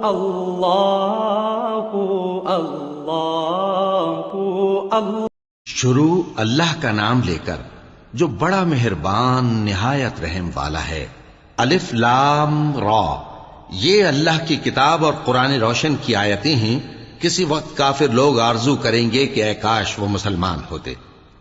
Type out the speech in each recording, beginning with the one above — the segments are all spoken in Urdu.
اللہ اللہ اللہ۔ شروع اللہ کا نام لے کر جو بڑا مہربان نہایت رحم والا ہے۔ الف لام را، یہ اللہ کی کتاب اور قرآن روشن کی آیتیں ہیں۔ کسی وقت کافر لوگ آرزو کریں گے کہ اے کاش وہ مسلمان ہوتے۔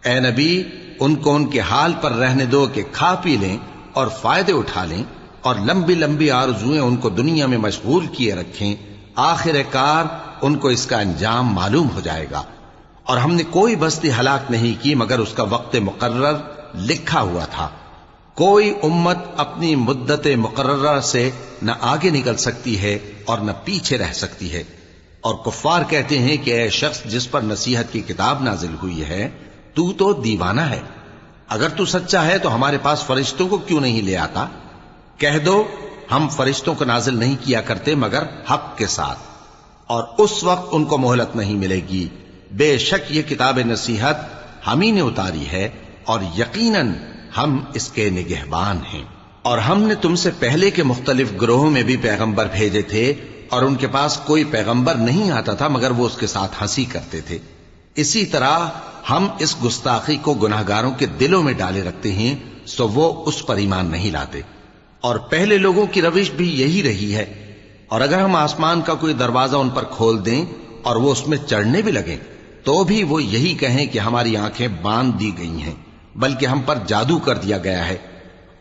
اے نبی، ان کو ان کے حال پر رہنے دو کہ کھا پی لیں اور فائدے اٹھا لیں، اور لمبی لمبی آرزویں ان کو دنیا میں مشغول کیے رکھیں۔ آخر کار ان کو اس کا انجام معلوم ہو جائے گا۔ اور ہم نے کوئی بستی ہلاک نہیں کی مگر اس کا وقت مقرر لکھا ہوا تھا۔ کوئی امت اپنی مدت مقررہ سے نہ آگے نکل سکتی ہے اور نہ پیچھے رہ سکتی ہے۔ اور کفار کہتے ہیں کہ اے شخص جس پر نصیحت کی کتاب نازل ہوئی ہے، تو دیوانہ ہے۔ اگر تو سچا ہے تو ہمارے پاس فرشتوں کو کیوں نہیں لے آتا؟ کہہ دو ہم فرشتوں کو نازل نہیں کیا کرتے مگر حق کے ساتھ، اور اس وقت ان کو مہلت نہیں ملے گی۔ بے شک یہ کتاب نصیحت ہم ہی نے اتاری ہے، اور یقیناً ہم اس کے نگہبان ہیں۔ اور ہم نے تم سے پہلے کے مختلف گروہوں میں بھی پیغمبر بھیجے تھے، اور ان کے پاس کوئی پیغمبر نہیں آتا تھا مگر وہ اس کے ساتھ ہنسی کرتے تھے۔ اسی طرح ہم اس گستاخی کو گناہگاروں کے دلوں میں ڈالے رکھتے ہیں، سو وہ اس پر ایمان نہیں لاتے۔ اور پہلے لوگوں کی روش بھی یہی رہی ہے۔ اور اگر ہم آسمان کا کوئی دروازہ ان پر کھول دیں اور وہ اس میں چڑھنے بھی لگیں تو بھی وہ یہی کہیں کہ ہماری آنکھیں باندھ دی گئی ہیں، بلکہ ہم پر جادو کر دیا گیا ہے۔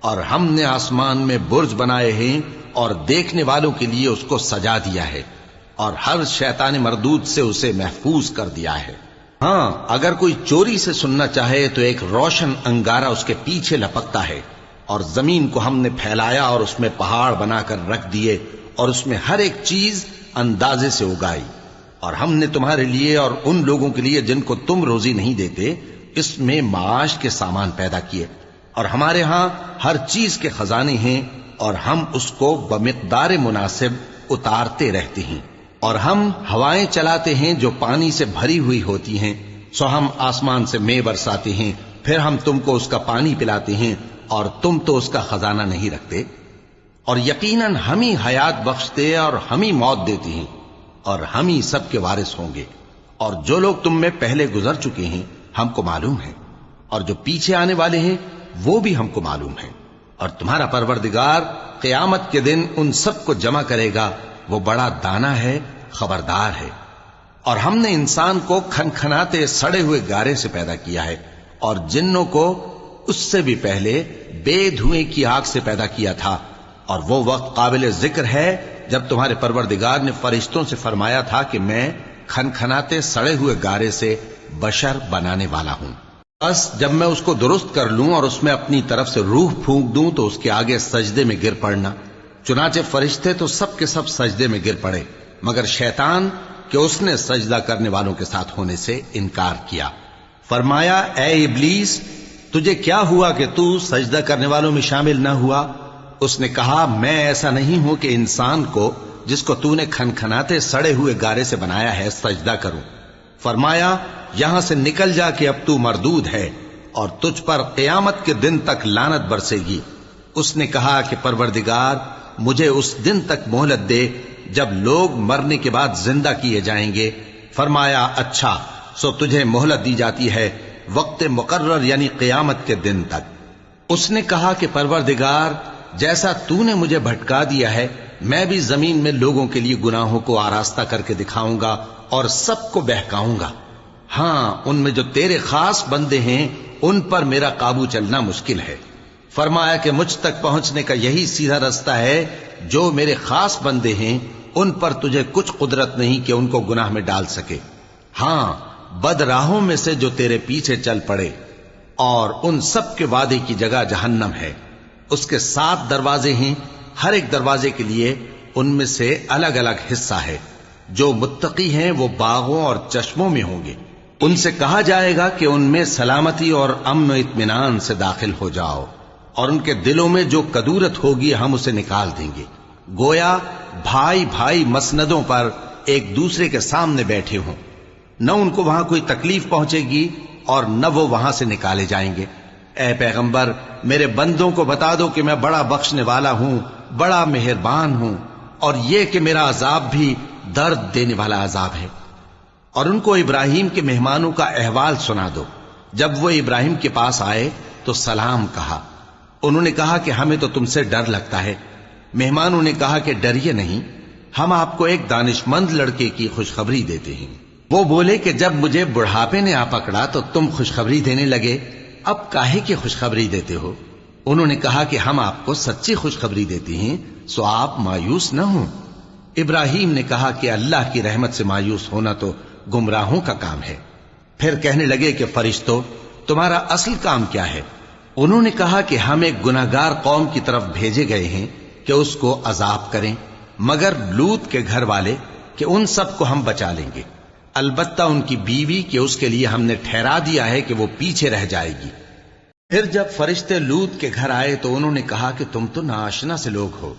اور ہم نے آسمان میں برج بنائے ہیں اور دیکھنے والوں کے لیے اس کو سجا دیا ہے، اور ہر شیطان مردود سے اسے محفوظ کر دیا ہے۔ ہاں، اگر کوئی چوری سے سننا چاہے تو ایک روشن انگارہ اس کے پیچھے لپکتا ہے۔ اور زمین کو ہم نے پھیلایا اور اس میں پہاڑ بنا کر رکھ دیے، اور اس میں ہر ایک چیز اندازے سے اگائی۔ اور ہم نے تمہارے لیے اور ان لوگوں کے لیے جن کو تم روزی نہیں دیتے اس میں معاش کے سامان پیدا کیے۔ اور ہمارے ہاں ہر چیز کے خزانے ہیں، اور ہم اس کو بمقدار مناسب اتارتے رہتے ہیں۔ اور ہم ہوائیں چلاتے ہیں جو پانی سے بھری ہوئی ہوتی ہیں، سو ہم آسمان سے مے برساتے ہیں، پھر ہم تم کو اس کا پانی پلاتے ہیں، اور تم تو اس کا خزانہ نہیں رکھتے۔ اور یقیناً ہم ہی حیات بخشتے اور ہم ہی موت دیتے ہیں، اور ہم ہی سب کے وارث ہوں گے۔ اور جو لوگ تم میں پہلے گزر چکے ہیں ہم کو معلوم ہے، اور جو پیچھے آنے والے ہیں وہ بھی ہم کو معلوم ہے۔ اور تمہارا پروردگار قیامت کے دن ان سب کو جمع کرے گا، وہ بڑا دانا ہے، خبردار ہے۔ اور ہم نے انسان کو کھنکھناتے سڑے ہوئے گارے سے پیدا کیا ہے، اور جنوں کو اس سے بھی پہلے بے دھوئیں کی آگ سے پیدا کیا تھا۔ اور وہ وقت قابل ذکر ہے جب تمہارے پروردگار نے فرشتوں سے فرمایا تھا کہ میں کھنکھناتے سڑے ہوئے گارے سے بشر بنانے والا ہوں، بس جب میں اس کو درست کر لوں اور اس میں اپنی طرف سے روح پھونک دوں تو اس کے آگے سجدے میں گر پڑنا۔ چنانچہ فرشتے تو سب کے سب سجدے میں گر پڑے مگر شیطان کہ اس نے سجدہ کرنے والوں کے ساتھ ہونے سے انکار کیا۔ فرمایا اے ابلیس، تجھے کیا ہوا کہ تو سجدہ کرنے والوں میں شامل نہ ہوا؟ اس نے کہا میں ایسا نہیں ہوں کہ انسان کو جس کو تو نے کھنکھناتے سڑے ہوئے گارے سے بنایا ہے سجدہ کروں۔ فرمایا یہاں سے نکل جا کہ اب تو مردود ہے اور تجھ پر قیامت کے دن تک لعنت برسے گی۔ اس نے کہا کہ پروردگار مجھے اس دن تک مہلت دے جب لوگ مرنے کے بعد زندہ کیے جائیں گے۔ فرمایا اچھا، سو تجھے مہلت دی جاتی ہے وقت مقرر یعنی قیامت کے دن تک۔ اس نے کہا کہ پروردگار جیسا تو نے مجھے بھٹکا دیا ہے میں بھی زمین میں لوگوں کے لیے گناہوں کو آراستہ کر کے دکھاؤں گا اور سب کو بہکاؤں گا۔ ہاں، ان میں جو تیرے خاص بندے ہیں ان پر میرا قابو چلنا مشکل ہے۔ فرمایا کہ مجھ تک پہنچنے کا یہی سیدھا رستہ ہے، جو میرے خاص بندے ہیں ان پر تجھے کچھ قدرت نہیں کہ ان کو گناہ میں ڈال سکے۔ ہاں، بد راہوں میں سے جو تیرے پیچھے چل پڑے، اور ان سب کے وعدے کی جگہ جہنم ہے۔ اس کے 7 دروازے ہیں، ہر ایک دروازے کے لیے ان میں سے الگ الگ حصہ ہے۔ جو متقی ہیں وہ باغوں اور چشموں میں ہوں گے۔ ان سے کہا جائے گا کہ ان میں سلامتی اور امن و اطمینان سے داخل ہو جاؤ، اور ان کے دلوں میں جو کدورت ہوگی ہم اسے نکال دیں گے، گویا بھائی بھائی مسندوں پر ایک دوسرے کے سامنے بیٹھے ہوں۔ نہ ان کو وہاں کوئی تکلیف پہنچے گی اور نہ وہ وہاں سے نکالے جائیں گے۔ اے پیغمبر میرے بندوں کو بتا دو کہ میں بڑا بخشنے والا ہوں، بڑا مہربان ہوں، اور یہ کہ میرا عذاب بھی درد دینے والا عذاب ہے۔ اور ان کو ابراہیم کے مہمانوں کا احوال سنا دو۔ جب وہ ابراہیم کے پاس آئے تو سلام کہا۔ انہوں نے کہا کہ ہمیں تو تم سے ڈر لگتا ہے۔ مہمانوں نے کہا کہ ڈریے نہیں، ہم آپ کو ایک دانشمند لڑکے کی خوشخبری دیتے ہیں۔ وہ بولے کہ جب مجھے بڑھاپے نے آ پکڑا تو تم خوشخبری دینے لگے، اب کاہے کی خوشخبری دیتے ہو؟ انہوں نے کہا کہ ہم آپ کو سچی خوشخبری دیتے ہیں، سو آپ مایوس نہ ہوں۔ ابراہیم نے کہا کہ اللہ کی رحمت سے مایوس ہونا تو گمراہوں کا کام ہے۔ پھر کہنے لگے کہ فرشتوں، تمہارا اصل کام کیا ہے؟ انہوں نے کہا کہ ہم ایک گناہگار قوم کی طرف بھیجے گئے ہیں کہ اس کو عذاب کریں، مگر لوط کے گھر والے کہ ان سب کو ہم بچا لیں گے، البتہ ان کی بیوی کہ اس کے لیے ہم نے ٹھہرا دیا ہے کہ وہ پیچھے رہ جائے گی۔ پھر جب فرشتے لوط کے گھر آئے تو انہوں نے کہا کہ تم تو ناآشنا سے لوگ ہو۔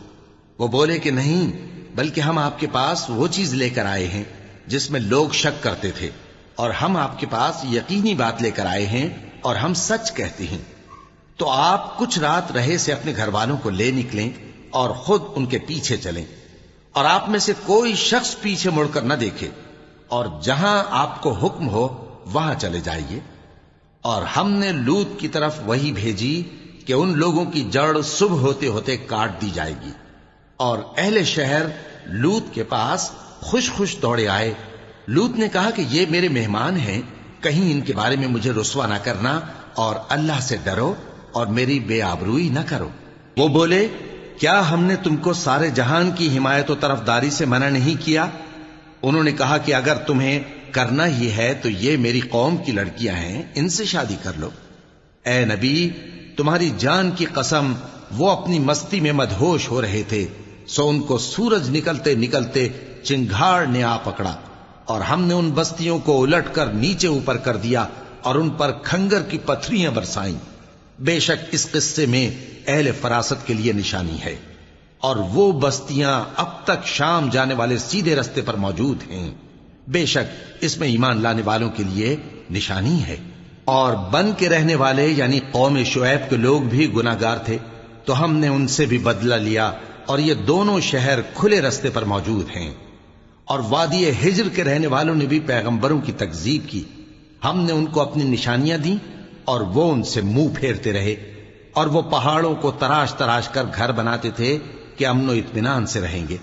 وہ بولے کہ نہیں، بلکہ ہم آپ کے پاس وہ چیز لے کر آئے ہیں جس میں لوگ شک کرتے تھے، اور ہم آپ کے پاس یقینی بات لے کر آئے ہیں اور ہم سچ کہتے ہیں۔ تو آپ کچھ رات رہے سے اپنے گھر والوں کو لے نکلیں اور خود ان کے پیچھے چلیں، اور آپ میں سے کوئی شخص پیچھے مڑ کر نہ دیکھے، اور جہاں آپ کو حکم ہو وہاں چلے جائیے۔ اور ہم نے لوط کی طرف وہی بھیجی کہ ان لوگوں کی جڑ صبح ہوتے ہوتے کاٹ دی جائے گی۔ اور اہل شہر لوط کے پاس خوش خوش دوڑے آئے۔ لوط نے کہا کہ یہ میرے مہمان ہیں، کہیں ان کے بارے میں مجھے رسوا نہ کرنا، اور اللہ سے ڈرو اور میری بے آبروئی نہ کرو۔ وہ بولے، کیا ہم نے تم کو سارے جہان کی حمایت و طرفداری سے منع نہیں کیا؟ انہوں نے کہا کہ اگر تمہیں کرنا ہی ہے تو یہ میری قوم کی لڑکیاں ہیں، ان سے شادی کر لو۔ اے نبی، تمہاری جان کی قسم، وہ اپنی مستی میں مدہوش ہو رہے تھے، سو ان کو سورج نکلتے نکلتے چنگھاڑ نے آ پکڑا، اور ہم نے ان بستیوں کو الٹ کر نیچے اوپر کر دیا اور ان پر کھنگر کی پتھریاں برسائیں۔ بے شک اس قصے میں اہل فراست کے لیے نشانی ہے، اور وہ بستیاں اب تک شام جانے والے سیدھے رستے پر موجود ہیں۔ بے شک اس میں ایمان لانے والوں کے لیے نشانی ہے۔ اور بن کے رہنے والے یعنی قوم شعیب کے لوگ بھی گناہگار تھے، تو ہم نے ان سے بھی بدلہ لیا، اور یہ دونوں شہر کھلے رستے پر موجود ہیں۔ اور وادی ہجر کے رہنے والوں نے بھی پیغمبروں کی تکذیب کی، ہم نے ان کو اپنی نشانیاں دیں اور وہ ان سے منہ پھیرتے رہے، اور وہ پہاڑوں کو تراش تراش کر گھر بناتے تھے کہ امن و اطمینان سے رہیں گے۔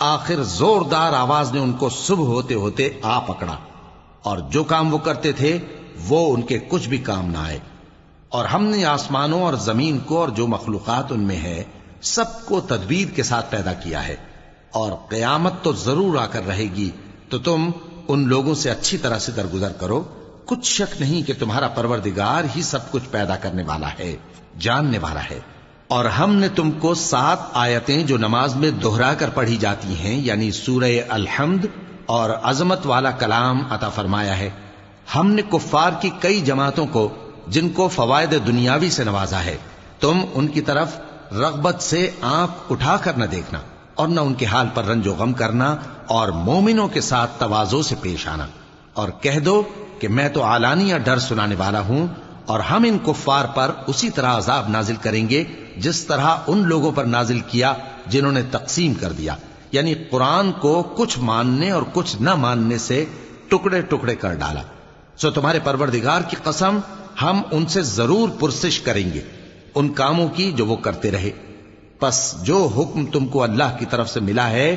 آخر زوردار آواز نے ان کو صبح ہوتے ہوتے آ پکڑا، اور جو کام وہ کرتے تھے وہ ان کے کچھ بھی کام نہ آئے۔ اور ہم نے آسمانوں اور زمین کو اور جو مخلوقات ان میں ہے سب کو تدبیر کے ساتھ پیدا کیا ہے، اور قیامت تو ضرور آ کر رہے گی، تو تم ان لوگوں سے اچھی طرح سے درگزر کرو۔ کچھ شک نہیں کہ تمہارا پروردگار ہی سب کچھ پیدا کرنے والا ہے، جاننے والا ہے۔ اور ہم نے تم کو 7 آیتیں جو نماز میں دہرا کر پڑھی جاتی ہیں، یعنی سورہ الحمد اور عظمت والا کلام عطا فرمایا ہے۔ ہم نے کفار کی کئی جماعتوں کو جن کو فوائد دنیاوی سے نوازا ہے، تم ان کی طرف رغبت سے آنکھ اٹھا کر نہ دیکھنا، اور نہ ان کے حال پر رنج و غم کرنا، اور مومنوں کے ساتھ تواضع سے پیش آنا، اور کہہ دو کہ میں تو اعلانیہ ڈر سنانے والا ہوں، اور ہم ان کفار پر اسی طرح عذاب نازل کریں گے جس طرح ان لوگوں پر نازل کیا جنہوں نے تقسیم کر دیا، یعنی قرآن کو کچھ ماننے اور کچھ نہ ماننے سے ٹکڑے ٹکڑے کر ڈالا۔ سو تمہارے پروردگار کی قسم، ہم ان سے ضرور پرسش کریں گے ان کاموں کی جو وہ کرتے رہے۔ پس جو حکم تم کو اللہ کی طرف سے ملا ہے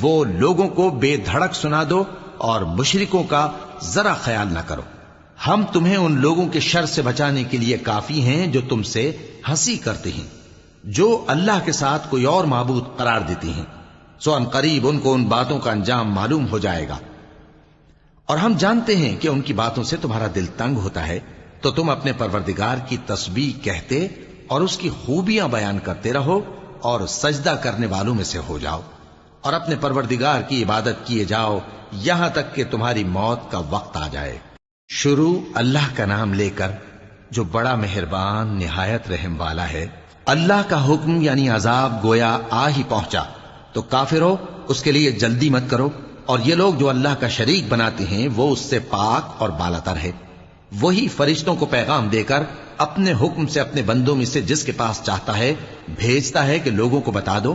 وہ لوگوں کو بے دھڑک سنا دو، اور مشرکوں کا ذرا خیال نہ کرو۔ ہم تمہیں ان لوگوں کے شر سے بچانے کے لیے کافی ہیں جو تم سے ہنسی کرتے ہیں، جو اللہ کے ساتھ کوئی اور معبود قرار دیتے ہیں، سو ان قریب ان کو ان باتوں کا انجام معلوم ہو جائے گا۔ اور ہم جانتے ہیں کہ ان کی باتوں سے تمہارا دل تنگ ہوتا ہے، تو تم اپنے پروردگار کی تسبیح کہتے اور اس کی خوبیاں بیان کرتے رہو، اور سجدہ کرنے والوں میں سے ہو جاؤ، اور اپنے پروردگار کی عبادت کیے جاؤ یہاں تک کہ تمہاری موت کا وقت آ جائے۔ شروع اللہ کا نام لے کر جو بڑا مہربان نہایت رحم والا ہے۔ اللہ کا حکم یعنی عذاب گویا آ ہی پہنچا، تو کافرو اس کے لیے جلدی مت کرو، اور یہ لوگ جو اللہ کا شریک بناتے ہیں وہ اس سے پاک اور بالاتر ہے۔ وہی فرشتوں کو پیغام دے کر اپنے حکم سے اپنے بندوں میں سے جس کے پاس چاہتا ہے بھیجتا ہے کہ لوگوں کو بتا دو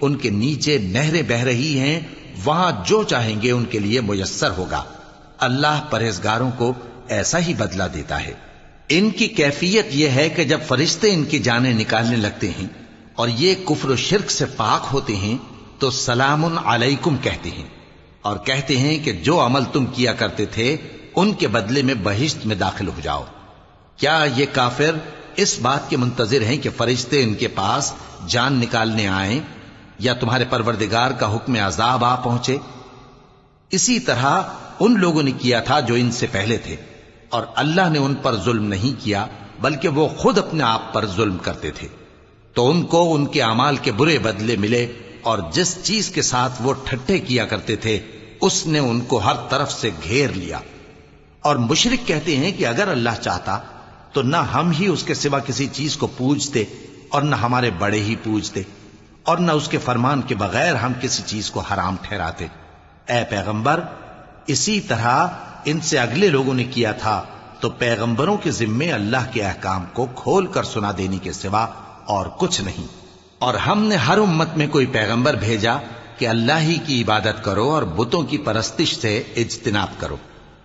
ان کے نیچے نہریں بہ رہی ہیں، وہاں جو چاہیں گے ان کے لیے میسر ہوگا۔ اللہ پرہیزگاروں کو ایسا ہی بدلہ دیتا ہے۔ ان کی کیفیت یہ ہے کہ جب فرشتے ان کی جانیں نکالنے لگتے ہیں اور یہ کفر و شرک سے پاک ہوتے ہیں تو سلام علیکم کہتے ہیں، اور کہتے ہیں کہ جو عمل تم کیا کرتے تھے ان کے بدلے میں بہشت میں داخل ہو جاؤ۔ کیا یہ کافر اس بات کے منتظر ہیں کہ فرشتے ان کے پاس جان نکالنے آئیں یا تمہارے پروردگار کا حکم عذاب آ پہنچے؟ اسی طرح ان لوگوں نے کیا تھا جو ان سے پہلے تھے، اور اللہ نے ان پر ظلم نہیں کیا بلکہ وہ خود اپنے آپ پر ظلم کرتے تھے۔ تو ان کو ان کے اعمال کے برے بدلے ملے، اور جس چیز کے ساتھ وہ ٹھٹھے کیا کرتے تھے اس نے ان کو ہر طرف سے گھیر لیا۔ اور مشرک کہتے ہیں کہ اگر اللہ چاہتا تو نہ ہم ہی اس کے سوا کسی چیز کو پوجتے اور نہ ہمارے بڑے ہی پوجتے، اور نہ اس کے فرمان کے بغیر ہم کسی چیز کو حرام ٹھہراتے۔ اے پیغمبر، اسی طرح ان سے اگلے لوگوں نے کیا تھا، تو پیغمبروں کے ذمے اللہ کے احکام کو کھول کر سنا دینے کے سوا اور کچھ نہیں۔ اور ہم نے ہر امت میں کوئی پیغمبر بھیجا کہ اللہ ہی کی عبادت کرو اور بتوں کی پرستش سے اجتناب کرو،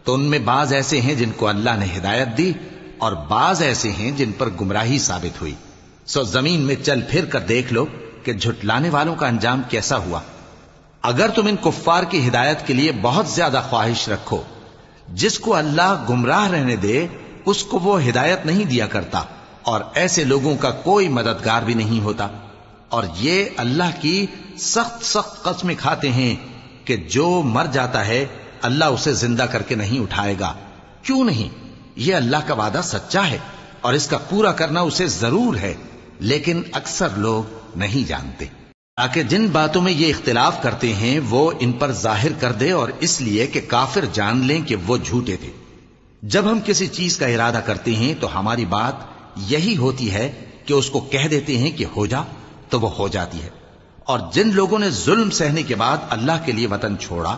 تو ان میں بعض ایسے ہیں جن کو اللہ نے ہدایت دی اور بعض ایسے ہیں جن پر گمراہی ثابت ہوئی۔ سو زمین میں چل پھر کر دیکھ لو کہ جھٹلانے والوں کا انجام کیسا ہوا۔ اگر تم ان کفار کی ہدایت کے لیے بہت زیادہ خواہش رکھو، جس کو اللہ گمراہ رہنے دے اس کو وہ ہدایت نہیں دیا کرتا، اور ایسے لوگوں کا کوئی مددگار بھی نہیں ہوتا۔ اور یہ اللہ کی سخت سخت قسمیں کھاتے ہیں کہ جو مر جاتا ہے اللہ اسے زندہ کر کے نہیں اٹھائے گا۔ کیوں نہیں؟ یہ اللہ کا وعدہ سچا ہے اور اس کا پورا کرنا اسے ضرور ہے، لیکن اکثر لوگ نہیں جانتے۔ تاکہ جن باتوں میں یہ اختلاف کرتے ہیں وہ ان پر ظاہر کر دے، اور اس لیے کہ کافر جان لیں کہ وہ جھوٹے تھے۔ جب ہم کسی چیز کا ارادہ کرتے ہیں تو ہماری بات یہی ہوتی ہے کہ اس کو کہہ دیتے ہیں کہ ہو جا، تو وہ ہو جاتی ہے۔ اور جن لوگوں نے ظلم سہنے کے بعد اللہ کے لیے وطن چھوڑا،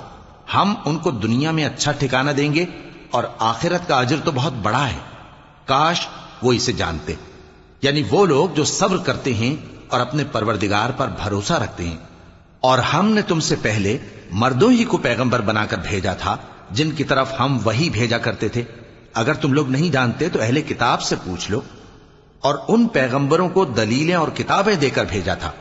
ہم ان کو دنیا میں اچھا ٹھکانہ دیں گے، اور آخرت کا اجر تو بہت بڑا ہے۔ کاش وہ اسے جانتے، یعنی وہ لوگ جو صبر کرتے ہیں اور اپنے پروردگار پر بھروسہ رکھتے ہیں۔ اور ہم نے تم سے پہلے مردوں ہی کو پیغمبر بنا کر بھیجا تھا جن کی طرف ہم وہی بھیجا کرتے تھے۔ اگر تم لوگ نہیں جانتے تو اہل کتاب سے پوچھ لو۔ اور ان پیغمبروں کو دلیلیں اور کتابیں دے کر بھیجا تھا،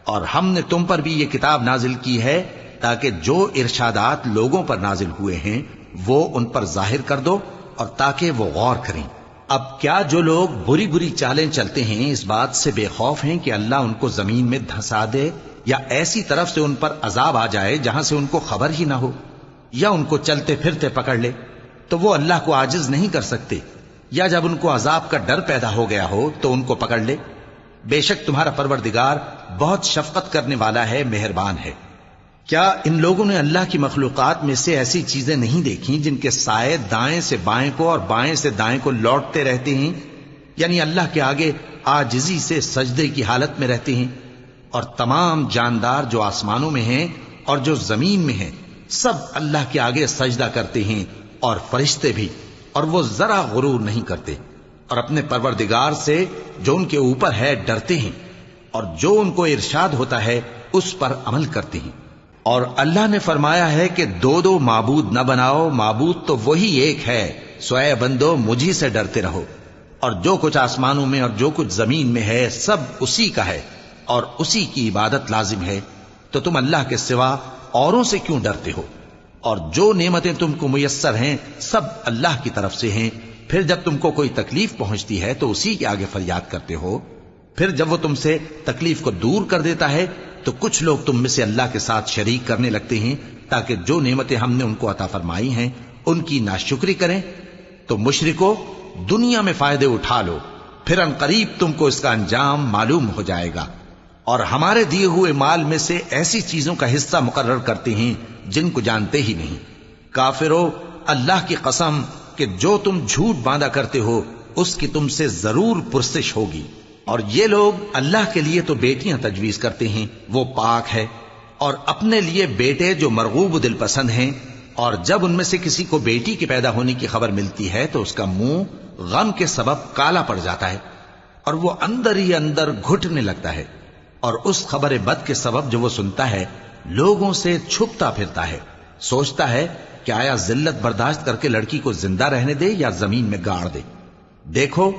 اور ہم نے تم پر بھی یہ کتاب نازل کی ہے تاکہ جو ارشادات لوگوں پر نازل ہوئے ہیں وہ ان پر ظاہر کر دو، اور تاکہ وہ غور کریں۔ اب کیا جو لوگ بری بری چالیں چلتے ہیں اس بات سے بے خوف ہیں کہ اللہ ان کو زمین میں دھسا دے، یا ایسی طرف سے ان پر عذاب آ جائے جہاں سے ان کو خبر ہی نہ ہو، یا ان کو چلتے پھرتے پکڑ لے؟ تو وہ اللہ کو عاجز نہیں کر سکتے، یا جب ان کو عذاب کا ڈر پیدا ہو گیا ہو تو ان کو پکڑ لے۔ بے شک تمہارا پروردگار بہت شفقت کرنے والا ہے، مہربان ہے۔ کیا ان لوگوں نے اللہ کی مخلوقات میں سے ایسی چیزیں نہیں دیکھی جن کے سائے دائیں سے بائیں کو اور بائیں سے دائیں کو لوٹتے رہتے ہیں، یعنی اللہ کے آگے عاجزی سے سجدے کی حالت میں رہتے ہیں؟ اور تمام جاندار جو آسمانوں میں ہیں اور جو زمین میں ہیں سب اللہ کے آگے سجدہ کرتے ہیں، اور فرشتے بھی، اور وہ ذرا غرور نہیں کرتے، اور اپنے پروردگار سے جو ان کے اوپر ہے ڈرتے ہیں، اور جو ان کو ارشاد ہوتا ہے اس پر عمل کرتے ہیں۔ اور اللہ نے فرمایا ہے کہ دو دو معبود نہ بناؤ، معبود تو وہی ایک ہے، سو اے بندو مجھی سے ڈرتے رہو۔ اور جو کچھ آسمانوں میں اور جو کچھ زمین میں ہے سب اسی کا ہے، اور اسی کی عبادت لازم ہے، تو تم اللہ کے سوا اوروں سے کیوں ڈرتے ہو؟ اور جو نعمتیں تم کو میسر ہیں سب اللہ کی طرف سے ہیں۔ پھر جب تم کو کوئی تکلیف پہنچتی ہے تو اسی کے آگے فریاد کرتے ہو، پھر جب وہ تم سے تکلیف کو دور کر دیتا ہے تو کچھ لوگ تم میں سے اللہ کے ساتھ شریک کرنے لگتے ہیں تاکہ جو نعمتیں ہم نے ان کو عطا فرمائی ہیں ان کی ناشکری کریں۔ تو مشرکو، دنیا میں فائدے اٹھا لو، پھر ان قریب تم کو اس کا انجام معلوم ہو جائے گا۔ اور ہمارے دیے ہوئے مال میں سے ایسی چیزوں کا حصہ مقرر کرتے ہیں جن کو جانتے ہی نہیں۔ کافرو، اللہ کی قسم کہ جو تم جھوٹ باندھا کرتے ہو اس کی تم سے ضرور پرسش ہوگی۔ اور یہ لوگ اللہ کے لیے تو بیٹیاں تجویز کرتے ہیں، وہ پاک ہے، اور اپنے لیے بیٹے جو مرغوب دل پسند ہیں، اور جب ان میں سے کسی کو بیٹی کے پیدا ہونے کی خبر ملتی ہے تو اس کا منہ غم کے سبب کالا پڑ جاتا ہے اور وہ اندر ہی اندر گھٹنے لگتا ہے۔ اور اس خبر بد کے سبب جو وہ سنتا ہے لوگوں سے چھپتا پھرتا ہے، سوچتا ہے کہ آیا ذلت برداشت کر کے لڑکی کو زندہ رہنے دے یا زمین میں گاڑ دے۔ دیکھو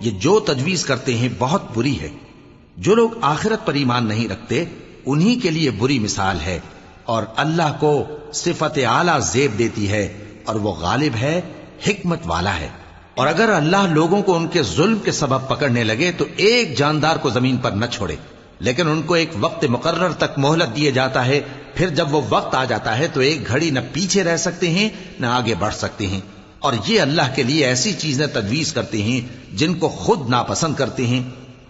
یہ جو تجویز کرتے ہیں بہت بری ہے۔ جو لوگ آخرت پر ایمان نہیں رکھتے انہی کے لیے بری مثال ہے، اور اللہ کو صفت اعلیٰ زیب دیتی ہے اور وہ غالب ہے، حکمت والا ہے۔ اور اگر اللہ لوگوں کو ان کے ظلم کے سبب پکڑنے لگے تو ایک جاندار کو زمین پر نہ چھوڑے، لیکن ان کو ایک وقت مقرر تک مہلت دیے جاتا ہے، پھر جب وہ وقت آ جاتا ہے تو ایک گھڑی نہ پیچھے رہ سکتے ہیں نہ آگے بڑھ سکتے ہیں۔ اور یہ اللہ کے لیے ایسی چیزیں تجویز کرتے ہیں جن کو خود ناپسند کرتے ہیں،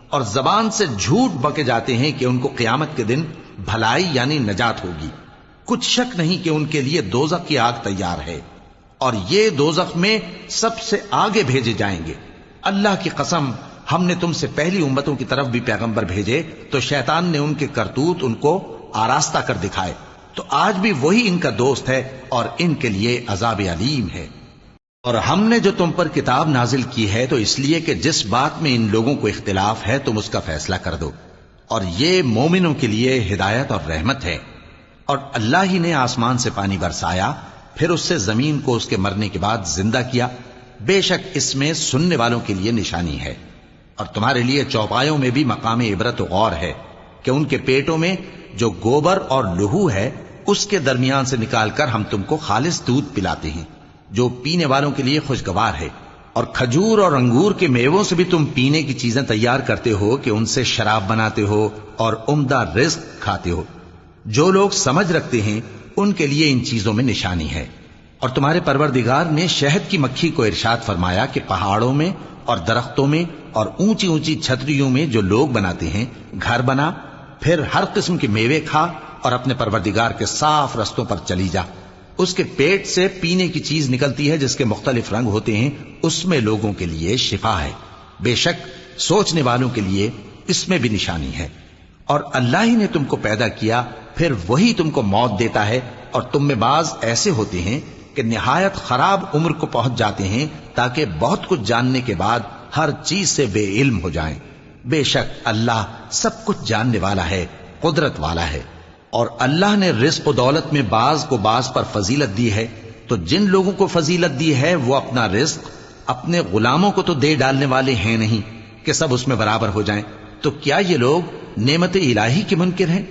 اور زبان سے جھوٹ بکے جاتے ہیں کہ ان کو قیامت کے دن بھلائی یعنی نجات ہوگی۔ کچھ شک نہیں کہ ان کے لیے دوزخ کی آگ تیار ہے، اور یہ دوزخ میں سب سے آگے بھیجے جائیں گے۔ اللہ کی قسم، ہم نے تم سے پہلی امتوں کی طرف بھی پیغمبر بھیجے تو شیطان نے ان کے کرتوت ان کو آراستہ کر دکھائے، تو آج بھی وہی ان کا دوست ہے اور ان کے لیے عذاب علیم ہے۔ اور ہم نے جو تم پر کتاب نازل کی ہے تو اس لیے کہ جس بات میں ان لوگوں کو اختلاف ہے تم اس کا فیصلہ کر دو، اور یہ مومنوں کے لیے ہدایت اور رحمت ہے۔ اور اللہ ہی نے آسمان سے پانی برسایا، پھر اس سے زمین کو اس کے مرنے کے بعد زندہ کیا، بے شک اس میں سننے والوں کے لیے نشانی ہے۔ اور تمہارے لیے چوپایوں میں بھی مقام عبرت و غور ہے کہ ان کے پیٹوں میں جو گوبر اور لہو ہے اس کے درمیان سے نکال کر ہم تم کو خالص دودھ پلاتے ہیں جو پینے والوں کے لیے خوشگوار ہے، اور کھجور اور انگور کے میووں سے بھی تم پینے کی چیزیں تیار کرتے ہو کہ ان سے شراب بناتے ہو اور عمدہ رزق کھاتے ہو۔ جو لوگ سمجھ رکھتے ہیں ان کے لیے ان چیزوں میں نشانی ہے۔ اور تمہارے پروردگار نے شہد کی مکھی کو ارشاد فرمایا کہ پہاڑوں میں اور درختوں میں اور اونچی اونچی چھتریوں میں جو لوگ بناتے ہیں گھر بنا، پھر ہر قسم کے میوے کھا اور اپنے پروردگار کے صاف رستوں پر چلی جا۔ اس کے پیٹ سے پینے کی چیز نکلتی ہے جس کے مختلف رنگ ہوتے ہیں، اس میں لوگوں کے لیے شفا ہے، بے شک سوچنے والوں کے لیے اس میں بھی نشانی ہے۔ اور اللہ ہی نے تم کو پیدا کیا، پھر وہی تم کو موت دیتا ہے، اور تم میں بعض ایسے ہوتے ہیں کہ نہایت خراب عمر کو پہنچ جاتے ہیں تاکہ بہت کچھ جاننے کے بعد ہر چیز سے بے علم ہو جائیں۔ بے شک اللہ سب کچھ جاننے والا ہے، قدرت والا ہے۔ اور اللہ نے رزق و دولت میں بعض کو بعض پر فضیلت دی ہے، تو جن لوگوں کو فضیلت دی ہے وہ اپنا رزق اپنے غلاموں کو تو دے ڈالنے والے ہیں نہیں کہ سب اس میں برابر ہو جائیں، تو کیا یہ لوگ نعمت الہی کے منکر ہیں؟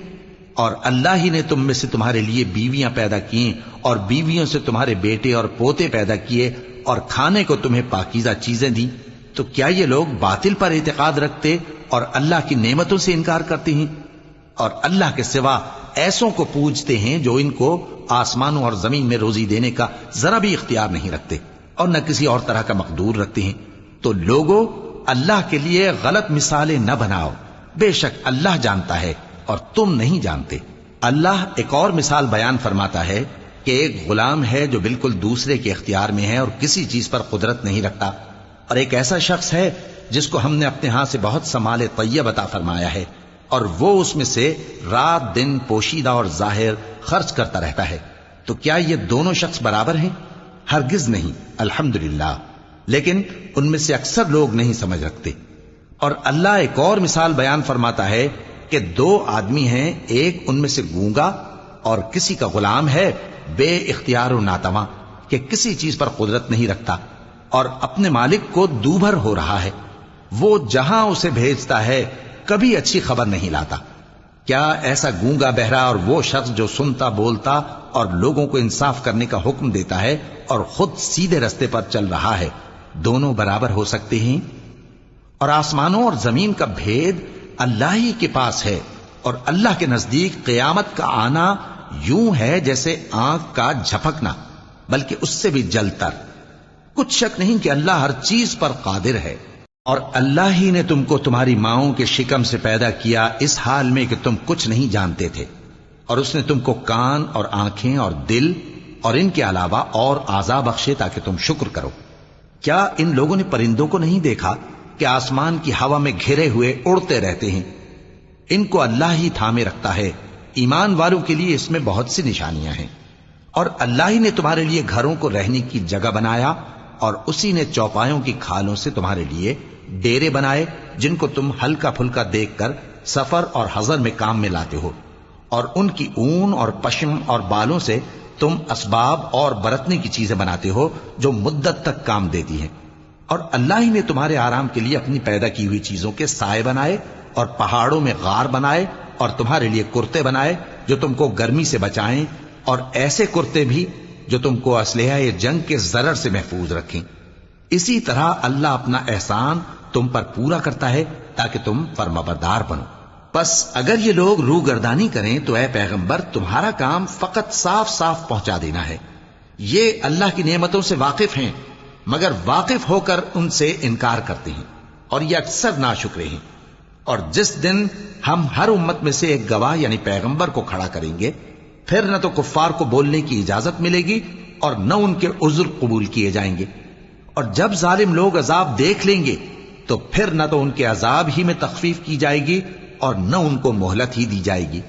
اور اللہ ہی نے تم میں سے تمہارے لیے بیویاں پیدا کی اور بیویوں سے تمہارے بیٹے اور پوتے پیدا کیے اور کھانے کو تمہیں پاکیزہ چیزیں دیں، تو کیا یہ لوگ باطل پر اعتقاد رکھتے اور اللہ کی نعمتوں سے انکار کرتے ہیں؟ اور اللہ کے سوا ایسوں کو پوجتے ہیں جو ان کو آسمانوں اور زمین میں روزی دینے کا ذرا بھی اختیار نہیں رکھتے اور نہ کسی اور طرح کا مقدور رکھتے ہیں۔ تو لوگوں اللہ کے لیے غلط مثالیں نہ بناؤ، بے شک اللہ جانتا ہے اور تم نہیں جانتے۔ اللہ ایک اور مثال بیان فرماتا ہے کہ ایک غلام ہے جو بالکل دوسرے کے اختیار میں ہے اور کسی چیز پر قدرت نہیں رکھتا، اور ایک ایسا شخص ہے جس کو ہم نے اپنے ہاں سے بہت سا مال طیب عطا فرمایا ہے اور وہ اس میں سے رات دن پوشیدہ اور ظاہر خرچ کرتا رہتا ہے، تو کیا یہ دونوں شخص برابر ہیں؟ ہرگز نہیں، الحمدللہ، لیکن ان میں سے اکثر لوگ نہیں سمجھ رکھتے۔ اور اللہ ایک اور مثال بیان فرماتا ہے کہ دو آدمی ہیں، ایک ان میں سے گونگا اور کسی کا غلام ہے بے اختیار و ناتواں کہ کسی چیز پر قدرت نہیں رکھتا اور اپنے مالک کو دوبھر ہو رہا ہے، وہ جہاں اسے بھیجتا ہے کبھی اچھی خبر نہیں لاتا۔ کیا ایسا گونگا بہرا اور وہ شخص جو سنتا بولتا اور لوگوں کو انصاف کرنے کا حکم دیتا ہے اور خود سیدھے رستے پر چل رہا ہے، دونوں برابر ہو سکتے ہیں؟ اور آسمانوں اور زمین کا بھید اللہ ہی کے پاس ہے، اور اللہ کے نزدیک قیامت کا آنا یوں ہے جیسے آنکھ کا جھپکنا، بلکہ اس سے بھی جلتر۔ کچھ شک نہیں کہ اللہ ہر چیز پر قادر ہے۔ اور اللہ ہی نے تم کو تمہاری ماؤں کے شکم سے پیدا کیا اس حال میں کہ تم کچھ نہیں جانتے تھے، اور اس نے تم کو کان اور آنکھیں اور دل اور ان کے علاوہ اور اعضاء بخشے تاکہ تم شکر کرو۔ کیا ان لوگوں نے پرندوں کو نہیں دیکھا کہ آسمان کی ہوا میں گھرے ہوئے اڑتے رہتے ہیں؟ ان کو اللہ ہی تھامے رکھتا ہے۔ ایمان والوں کے لیے اس میں بہت سی نشانیاں ہیں۔ اور اللہ ہی نے تمہارے لیے گھروں کو رہنے کی جگہ بنایا، اور اسی نے چوپایوں کی کھالوں سے تمہارے لیے ڈیرے بنائے جن کو تم ہلکا پھلکا دیکھ کر سفر اور حضر میں کام میں لاتے ہو، اور ان کی اون اور پشم اور بالوں سے تم اسباب اور برتنے کی چیزیں بناتے ہو جو مدت تک کام دیتی ہیں، اور اللہ ہی نے تمہارے آرام کے لیے اپنی پیدا کی ہوئی چیزوں کے سائے بنائے اور پہاڑوں میں غار بنائے اور تمہارے لیے کرتے بنائے جو تم کو گرمی سے بچائیں، اور ایسے کرتے بھی جو تم کو اسلحہ جنگ کے ضرر سے محفوظ رکھیں۔ اسی طرح اللہ اپنا احسان تم پر پورا کرتا ہے تاکہ تم فرمانبردار بنو۔ پس اگر یہ لوگ روگردانی کریں تو اے پیغمبر تمہارا کام فقط صاف صاف پہنچا دینا ہے۔ یہ اللہ کی نعمتوں سے واقف ہیں مگر واقف ہو کر ان سے انکار کرتے ہیں، اور یہ اکثر ناشکرے ہیں۔ اور جس دن ہم ہر امت میں سے ایک گواہ یعنی پیغمبر کو کھڑا کریں گے، پھر نہ تو کفار کو بولنے کی اجازت ملے گی اور نہ ان کے عذر قبول کیے جائیں گے، اور جب ظالم لوگ عذاب دیکھ لیں گے تو پھر نہ تو ان کے عذاب ہی میں تخفیف کی جائے گی اور نہ ان کو مہلت ہی دی جائے گی۔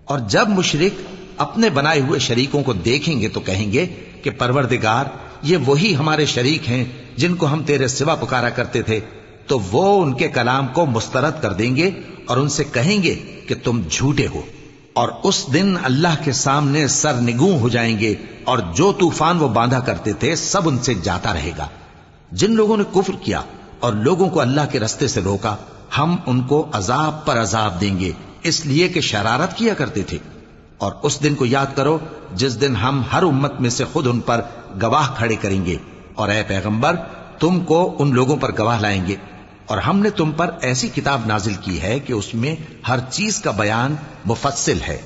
اور جب مشرک اپنے بنائے ہوئے شریکوں کو دیکھیں گے تو کہیں گے کہ پروردگار یہ وہی ہمارے شریک ہیں جن کو ہم تیرے سوا پکارا کرتے تھے، تو وہ ان کے کلام کو مسترد کر دیں گے اور ان سے کہیں گے کہ تم جھوٹے ہو، اور اس دن اللہ کے سامنے سرنگوں ہو جائیں گے، اور جو طوفان وہ باندھا کرتے تھے سب ان سے جاتا رہے گا۔ جن لوگوں نے کفر کیا اور لوگوں کو اللہ کے رستے سے روکا، ہم ان کو عذاب پر عذاب دیں گے اس لیے کہ شرارت کیا کرتے تھے۔ اور اس دن کو یاد کرو جس دن ہم ہر امت میں سے خود ان پر گواہ کھڑے کریں گے، اور اے پیغمبر تم کو ان لوگوں پر گواہ لائیں گے، اور ہم نے تم پر ایسی کتاب نازل کی ہے کہ اس میں ہر چیز کا بیان مفصل ہے،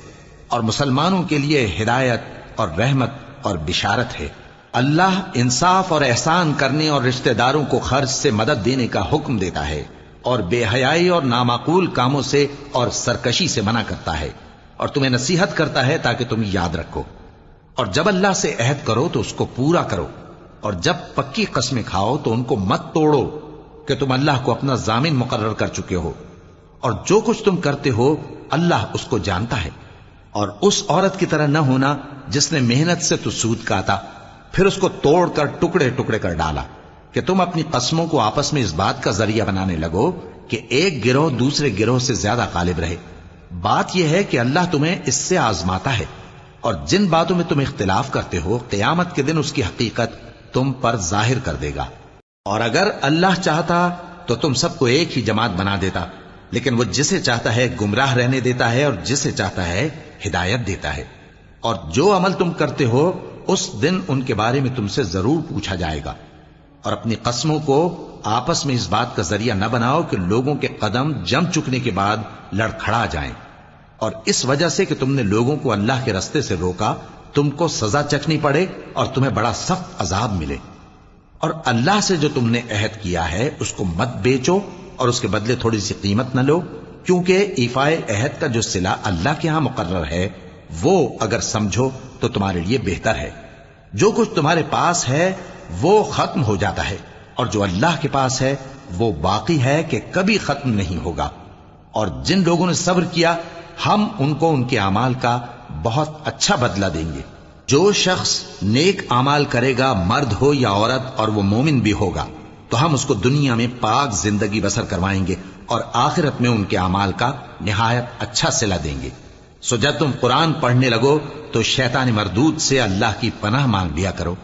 اور مسلمانوں کے لیے ہدایت اور رحمت اور بشارت ہے۔ اللہ انصاف اور احسان کرنے اور رشتہ داروں کو خرچ سے مدد دینے کا حکم دیتا ہے، اور بے حیائی اور نامعقول کاموں سے اور سرکشی سے منع کرتا ہے، اور تمہیں نصیحت کرتا ہے تاکہ تم یاد رکھو۔ اور جب اللہ سے عہد کرو تو اس کو پورا کرو، اور جب پکی قسمیں کھاؤ تو ان کو مت توڑو کہ تم اللہ کو اپنا ضامن مقرر کر چکے ہو، اور جو کچھ تم کرتے ہو اللہ اس کو جانتا ہے۔ اور اس عورت کی طرح نہ ہونا جس نے محنت سے تو سود کاتا پھر اس کو توڑ کر ٹکڑے ٹکڑے کر ڈالا، کہ تم اپنی قسموں کو آپس میں اس بات کا ذریعہ بنانے لگو کہ ایک گروہ دوسرے گروہ سے زیادہ غالب رہے۔ بات یہ ہے کہ اللہ تمہیں اس سے آزماتا ہے، اور جن باتوں میں تم اختلاف کرتے ہو قیامت کے دن اس کی حقیقت تم پر ظاہر کر دے گا۔ اور اگر اللہ چاہتا تو تم سب کو ایک ہی جماعت بنا دیتا، لیکن وہ جسے چاہتا ہے گمراہ رہنے دیتا ہے اور جسے چاہتا ہے ہدایت دیتا ہے۔ اور جو عمل تم کرتے ہو اس دن ان کے بارے میں تم سے ضرور پوچھا جائے گا۔ اور اپنی قسموں کو آپس میں اس بات کا ذریعہ نہ بناؤ کہ لوگوں کے قدم جم چکنے کے بعد لڑکھڑا جائیں، اور اس وجہ سے کہ تم نے لوگوں کو اللہ کے رستے سے روکا تم کو سزا چکھنی پڑے اور تمہیں بڑا سخت عذاب ملے۔ اور اللہ سے جو تم نے عہد کیا ہے اس کو مت بیچو اور اس کے بدلے تھوڑی سی قیمت نہ لو، کیونکہ ایفائے عہد کا جو صلہ اللہ کے ہاں مقرر ہے وہ اگر سمجھو تو تمہارے لیے بہتر ہے۔ جو کچھ تمہارے پاس ہے وہ ختم ہو جاتا ہے، اور جو اللہ کے پاس ہے وہ باقی ہے کہ کبھی ختم نہیں ہوگا۔ اور جن لوگوں نے صبر کیا ہم ان کو ان کے اعمال کا بہت اچھا بدلہ دیں گے۔ جو شخص نیک اعمال کرے گا مرد ہو یا عورت اور وہ مومن بھی ہوگا تو ہم اس کو دنیا میں پاک زندگی بسر کروائیں گے اور آخرت میں ان کے اعمال کا نہایت اچھا صلہ دیں گے۔ سو جب تم قرآن پڑھنے لگو تو شیطان مردود سے اللہ کی پناہ مانگ لیا کرو۔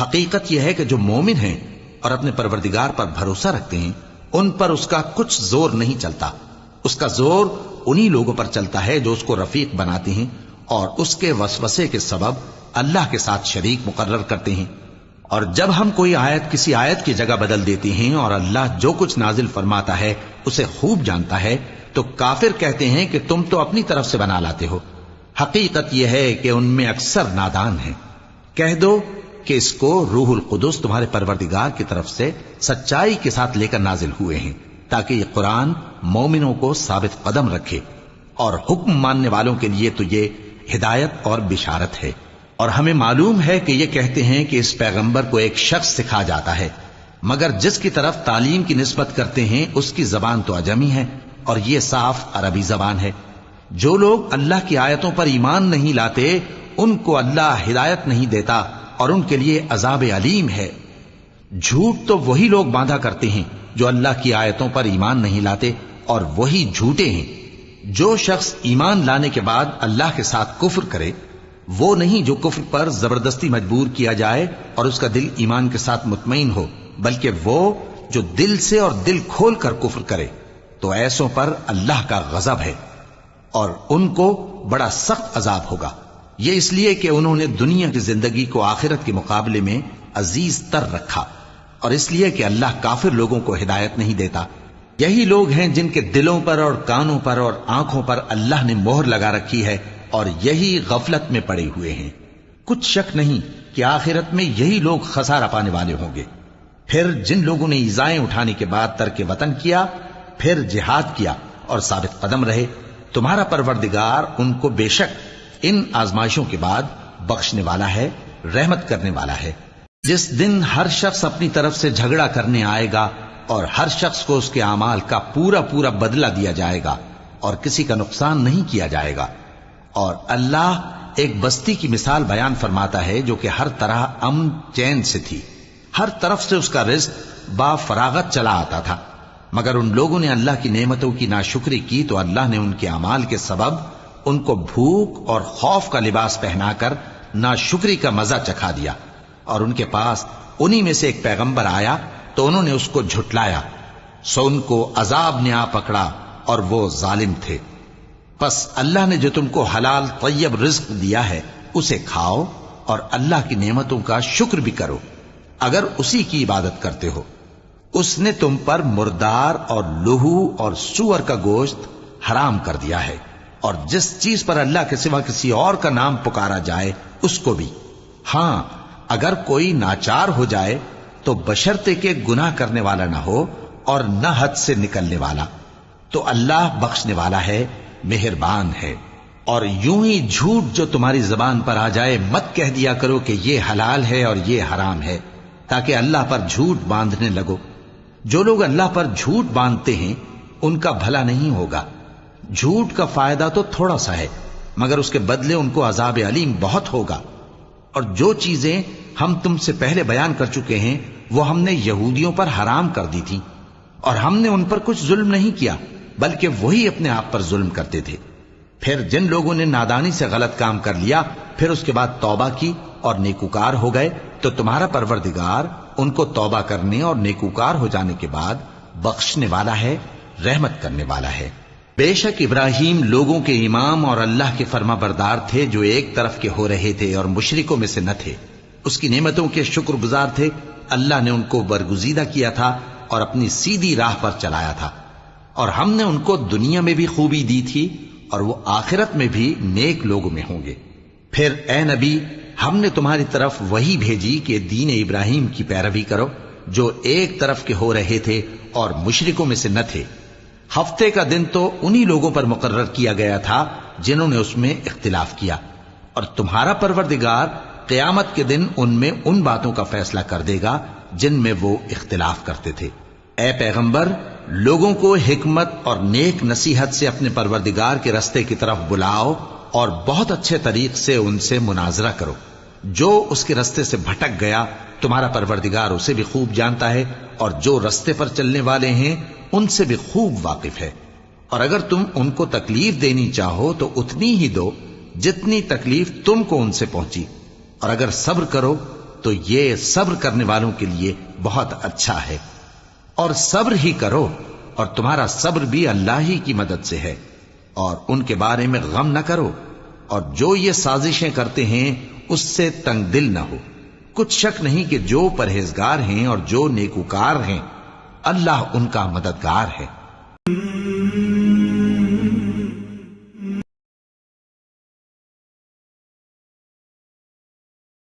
حقیقت یہ ہے کہ جو مومن ہیں اور اپنے پروردگار پر بھروسہ رکھتے ہیں ان پر اس کا کچھ زور نہیں چلتا، اس کا زور انہی لوگوں پر چلتا ہے جو اس کو رفیق بناتے ہیں اور اس کے وسوسے کے سبب اللہ کے ساتھ شریک مقرر کرتے ہیں۔ اور جب ہم کوئی آیت کسی آیت کی جگہ بدل دیتے ہیں اور اللہ جو کچھ نازل فرماتا ہے اسے خوب جانتا ہے تو کافر کہتے ہیں کہ تم تو اپنی طرف سے بنا لاتے ہو۔ حقیقت یہ ہے کہ ان میں اکثر نادان ہیں۔ کہہ دو کہ اس کو روح القدس تمہارے پروردگار کی طرف سے سچائی کے ساتھ لے کر نازل ہوئے ہیں تاکہ یہ قرآن مومنوں کو ثابت قدم رکھے، اور حکم ماننے والوں کے لیے تو یہ ہدایت اور بشارت ہے۔ اور ہمیں معلوم ہے کہ یہ کہتے ہیں کہ اس پیغمبر کو ایک شخص سکھا جاتا ہے، مگر جس کی طرف تعلیم کی نسبت کرتے ہیں اس کی زبان تو عجمی ہے اور یہ صاف عربی زبان ہے۔ جو لوگ اللہ کی آیتوں پر ایمان نہیں لاتے ان کو اللہ ہدایت نہیں دیتا اور ان کے لیے عذاب علیم ہے۔ جھوٹ تو وہی لوگ باندھا کرتے ہیں جو اللہ کی آیتوں پر ایمان نہیں لاتے اور وہی جھوٹے ہیں۔ جو شخص ایمان لانے کے بعد اللہ کے ساتھ کفر کرے وہ نہیں جو کفر پر زبردستی مجبور کیا جائے اور اس کا دل ایمان کے ساتھ مطمئن ہو، بلکہ وہ جو دل سے اور دل کھول کر کفر کرے، تو ایسوں پر اللہ کا غضب ہے اور ان کو بڑا سخت عذاب ہوگا۔ یہ اس لیے کہ انہوں نے دنیا کی زندگی کو آخرت کے مقابلے میں عزیز تر رکھا، اور اس لیے کہ اللہ کافر لوگوں کو ہدایت نہیں دیتا۔ یہی لوگ ہیں جن کے دلوں پر اور کانوں پر اور آنکھوں پر اللہ نے مہر لگا رکھی ہے، اور یہی غفلت میں پڑے ہوئے ہیں۔ کچھ شک نہیں کہ آخرت میں یہی لوگ خسارہ پانے والے ہوں گے۔ پھر جن لوگوں نے ایذائیں اٹھانے کے بعد ترک وطن کیا، پھر جہاد کیا اور ثابت قدم رہے، تمہارا پروردگار ان کو بے شک ان آزمائشوں کے بعد بخشنے والا ہے، رحمت کرنے والا ہے۔ جس دن ہر شخص اپنی طرف سے جھگڑا کرنے آئے گا اور ہر شخص کو اس کے اعمال کا پورا پورا بدلہ دیا جائے گا اور کسی کا نقصان نہیں کیا جائے گا۔ اور اللہ ایک بستی کی مثال بیان فرماتا ہے جو کہ ہر طرح امن چین سے تھی، ہر طرف سے اس کا رزق با فراغت چلا آتا تھا، مگر ان لوگوں نے اللہ کی نعمتوں کی ناشکری کی تو اللہ نے ان کے اعمال کے سبب ان کو بھوک اور خوف کا لباس پہنا کر ناشکری کا مزہ چکھا دیا، اور ان کے پاس انہی میں سے ایک پیغمبر آیا تو انہوں نے اس کو جھٹلایا، سو ان کو عذاب نے آ پکڑا اور وہ ظالم تھے۔ پس اللہ نے جو تم کو حلال طیب رزق دیا ہے اسے کھاؤ اور اللہ کی نعمتوں کا شکر بھی کرو اگر اسی کی عبادت کرتے ہو۔ اس نے تم پر مردار اور لہو اور سور کا گوشت حرام کر دیا ہے، اور جس چیز پر اللہ کے سوا کسی اور کا نام پکارا جائے اس کو بھی۔ ہاں اگر کوئی ناچار ہو جائے تو بشرطے کہ گناہ کرنے والا نہ ہو اور نہ حد سے نکلنے والا، تو اللہ بخشنے والا ہے، مہربان ہے۔ اور یوں ہی جھوٹ جو تمہاری زبان پر آ جائے مت کہہ دیا کرو کہ یہ حلال ہے اور یہ حرام ہے، تاکہ اللہ پر جھوٹ باندھنے لگو۔ جو لوگ اللہ پر جھوٹ باندھتے ہیں ان کا بھلا نہیں ہوگا۔ جھوٹ کا فائدہ تو تھوڑا سا ہے، مگر اس کے بدلے ان کو عذاب علیم بہت ہوگا۔ اور جو چیزیں ہم تم سے پہلے بیان کر چکے ہیں وہ ہم نے یہودیوں پر حرام کر دی تھی، اور ہم نے ان پر کچھ ظلم نہیں کیا بلکہ وہی اپنے آپ پر ظلم کرتے تھے۔ پھر جن لوگوں نے نادانی سے غلط کام کر لیا پھر اس کے بعد توبہ کی اور نیکوکار ہو گئے تو تمہارا پروردگار ان کو توبہ کرنے اور نیکوکار ہو جانے کے بعد بخشنے والا ہے، رحمت کرنے والا ہے۔ بے شک ابراہیم لوگوں کے امام اور اللہ کے فرما بردار تھے جو ایک طرف کے ہو رہے تھے اور مشرکوں میں سے نہ تھے۔ اس کی نعمتوں کے شکر گزار تھے۔ اللہ نے ان کو برگزیدہ کیا تھا اور اپنی سیدھی راہ پر چلایا تھا، اور ہم نے ان کو دنیا میں بھی خوبی دی تھی اور وہ آخرت میں بھی نیک لوگوں میں ہوں گے۔ پھر اے نبی ہم نے تمہاری طرف وہی بھیجی کہ دین ابراہیم کی پیروی کرو جو ایک طرف کے ہو رہے تھے اور مشرکوں میں سے نہ تھے۔ ہفتے کا دن تو انہی لوگوں پر مقرر کیا گیا تھا جنہوں نے اس میں اختلاف کیا، اور تمہارا پروردگار قیامت کے دن ان میں ان باتوں کا فیصلہ کر دے گا جن میں وہ اختلاف کرتے تھے۔ اے پیغمبر لوگوں کو حکمت اور نیک نصیحت سے اپنے پروردگار کے رستے کی طرف بلاؤ اور بہت اچھے طریق سے ان سے مناظرہ کرو۔ جو اس کے رستے سے بھٹک گیا تمہارا پروردگار اسے بھی خوب جانتا ہے، اور جو رستے پر چلنے والے ہیں ان سے بھی خوب واقف ہے۔ اور اگر تم ان کو تکلیف دینی چاہو تو اتنی ہی دو جتنی تکلیف تم کو ان سے پہنچی، اور اگر صبر کرو تو یہ صبر کرنے والوں کے لیے بہت اچھا ہے۔ اور صبر ہی کرو، اور تمہارا صبر بھی اللہ ہی کی مدد سے ہے، اور ان کے بارے میں غم نہ کرو، اور جو یہ سازشیں کرتے ہیں اس سے تنگ دل نہ ہو۔ کچھ شک نہیں کہ جو پرہیزگار ہیں اور جو نیکوکار ہیں اللہ ان کا مددگار ہے۔